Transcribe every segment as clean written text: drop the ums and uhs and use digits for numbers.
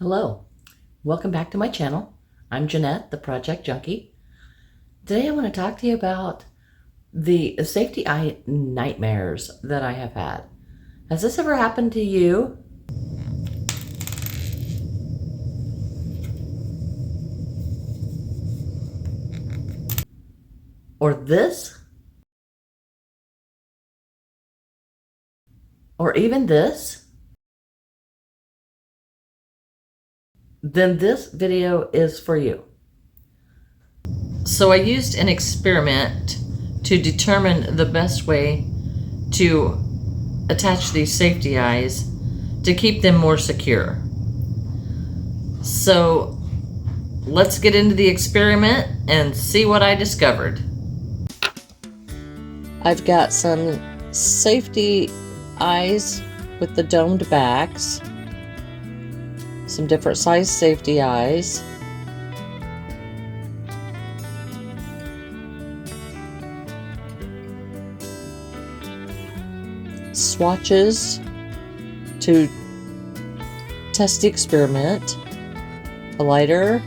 Hello, welcome back to my channel. I'm Jeanette, the Project Junkie. Today I want to talk to you about the safety eye nightmares that I have had. Has this ever happened to you? Or this? Or even this? Then this video is for you. So I used an experiment to determine the best way to attach these safety eyes to keep them more secure. So let's get into the experiment and see what I discovered. I've got some safety eyes with the domed backs, some different size safety eyes, swatches to test the experiment, a lighter,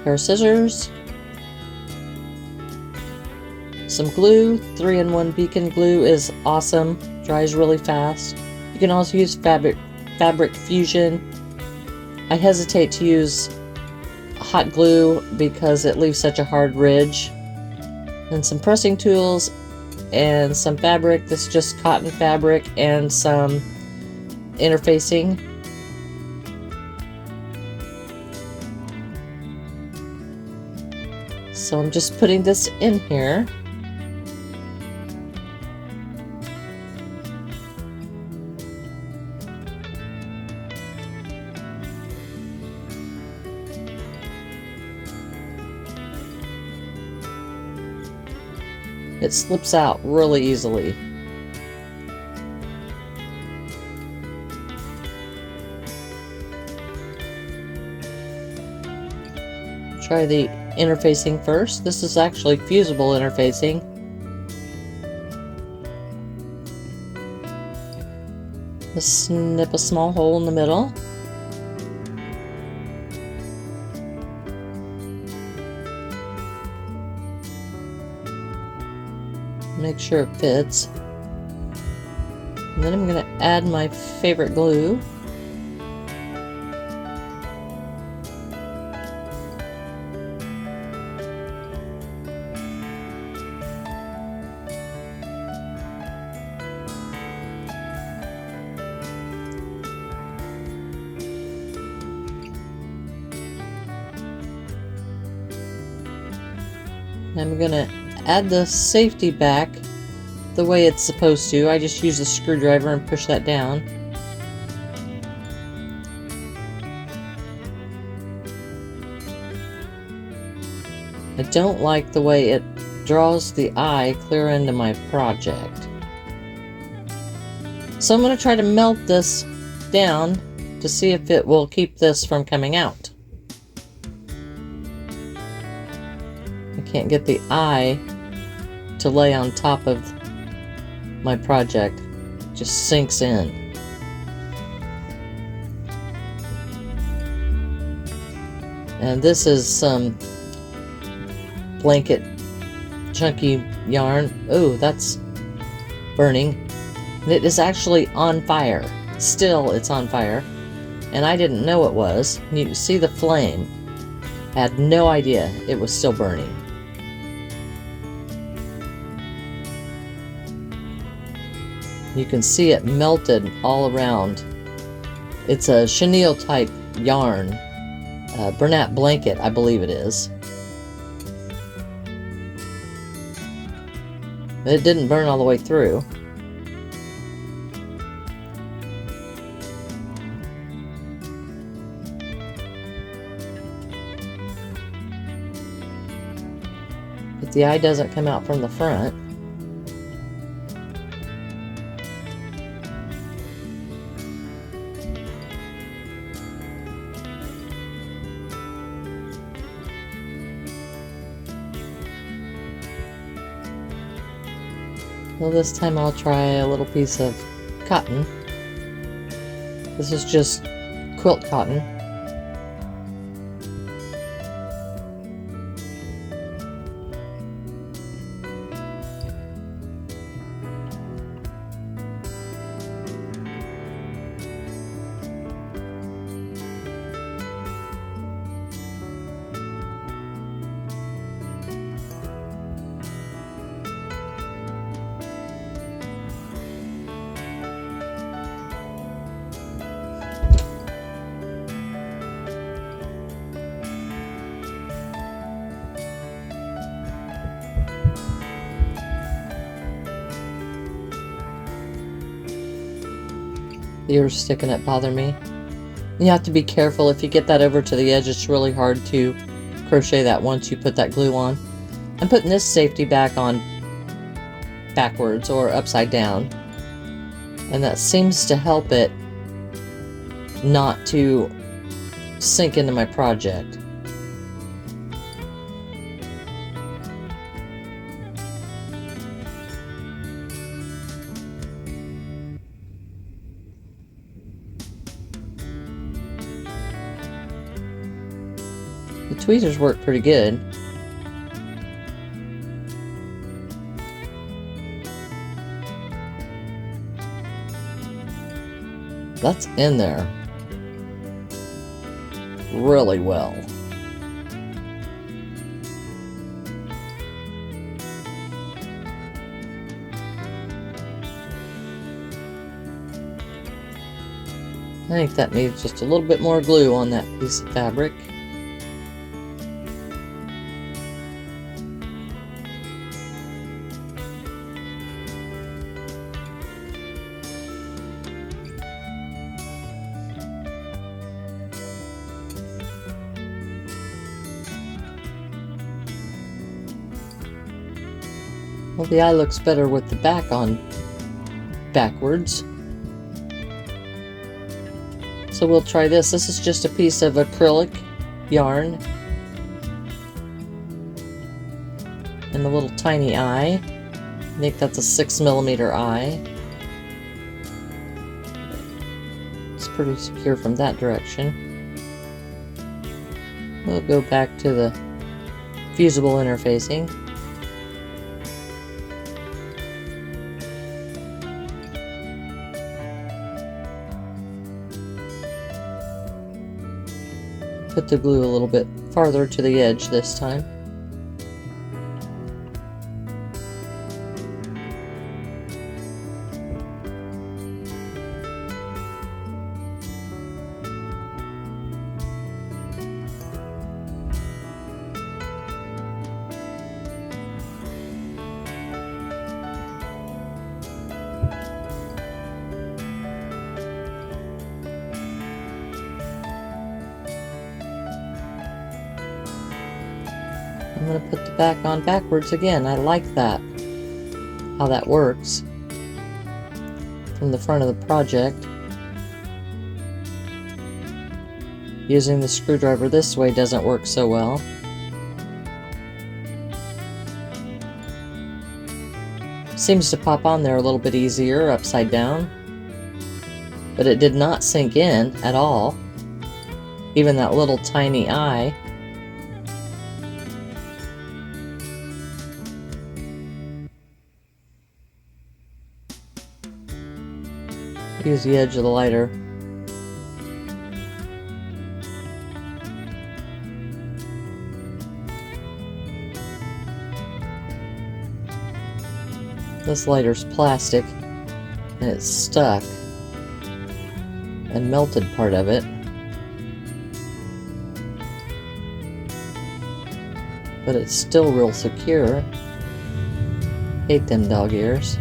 a pair of scissors, some glue. 3-in-1 beacon glue is awesome, dries really fast. You can also use fabric fusion. I hesitate to use hot glue because it leaves such a hard ridge. And some pressing tools and some fabric. This is just cotton fabric and some interfacing. So I'm just putting this in here. It slips out really easily. Try the interfacing first. This is actually fusible interfacing. Just snip a small hole in the middle. Make sure it fits. And then I'm going to add my favorite glue. I'm going to add the safety back the way it's supposed to. I just use a screwdriver and push that down. I don't like the way it draws the eye clear into my project. So I'm going to try to melt this down to see if it will keep this from coming out. Can't get the eye to lay on top of my project. It just sinks in. And this is some blanket chunky yarn. Oh, that's burning. And it is actually on fire. Still, it's on fire. And I didn't know it was. You can see the flame. I had no idea it was still burning. You can see it melted all around. It's a chenille type yarn, Bernat blanket, I believe it is. It didn't burn all the way through. But the eye doesn't come out from the front. Well, this time I'll try a little piece of cotton. This is just quilt cotton. The ears sticking up bother me. You have to be careful. If you get that over to the edge, it's really hard to crochet that once you put that glue on. I'm putting this safety back on backwards or upside down, and that seems to help it not to sink into my project. The tweezers work pretty good. That's in there really well. I think that needs just a little bit more glue on that piece of fabric. Well, the eye looks better with the back on backwards. So we'll try this. This is just a piece of acrylic yarn and a little tiny eye. I think that's a 6mm eye. It's pretty secure from that direction. We'll go back to the fusible interfacing. Put the glue a little bit farther to the edge this time. I'm going to put the back on backwards again. I like that, how that works from the front of the project. Using the screwdriver this way doesn't work so well. Seems to pop on there a little bit easier upside down, but it did not sink in at all. Even that little tiny eye. Use the edge of the lighter. This lighter's plastic and it's stuck and melted part of it. But it's still real secure. Hate them dog ears.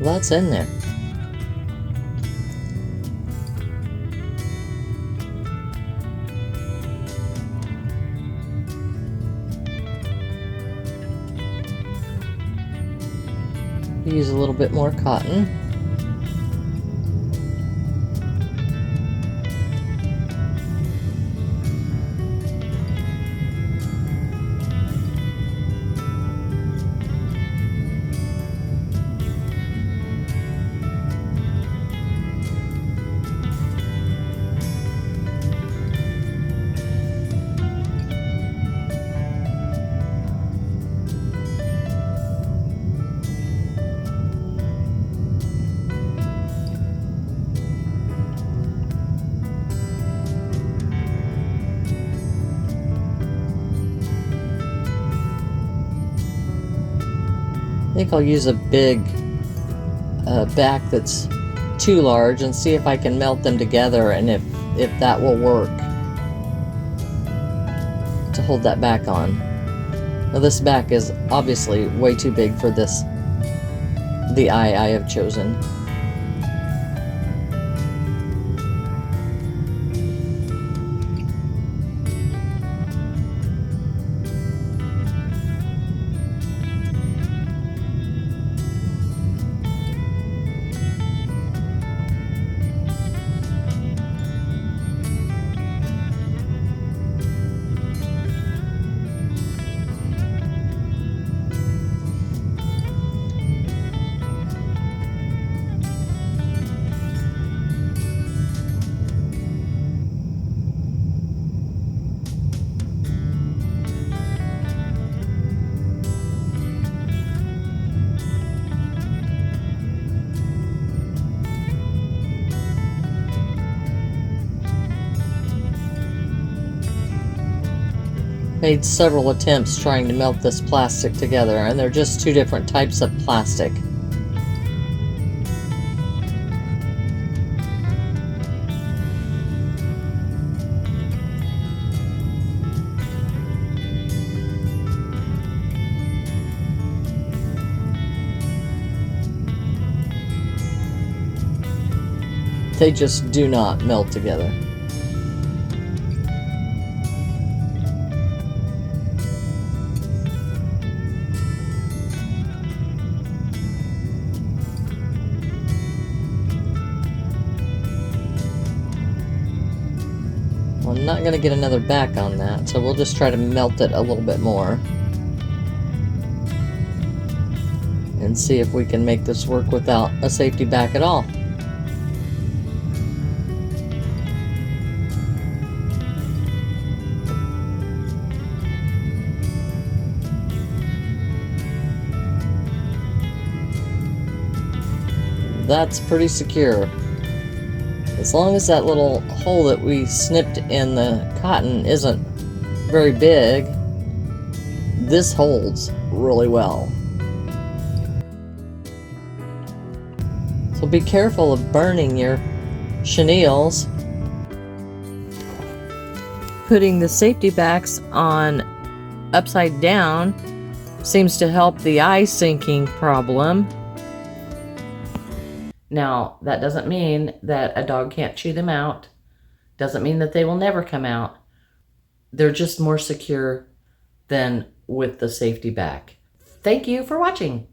Well, that's in there. Use a little bit more cotton. I think I'll use a big back that's too large and see if I can melt them together, and if that will work to hold that back on. Now this back is obviously way too big for the eye I have chosen. Made several attempts trying to melt this plastic together, and they're just two different types of plastic. They just do not melt together. I'm not going to get another back on that, so we'll just try to melt it a little bit more and see if we can make this work without a safety back at all. That's pretty secure. As long as that little hole that we snipped in the cotton isn't very big, this holds really well. So be careful of burning your chenilles. Putting the safety backs on upside down seems to help the eye sinking problem. Now, that doesn't mean that a dog can't chew them out. Doesn't mean that they will never come out. They're just more secure than with the safety back. Thank you for watching.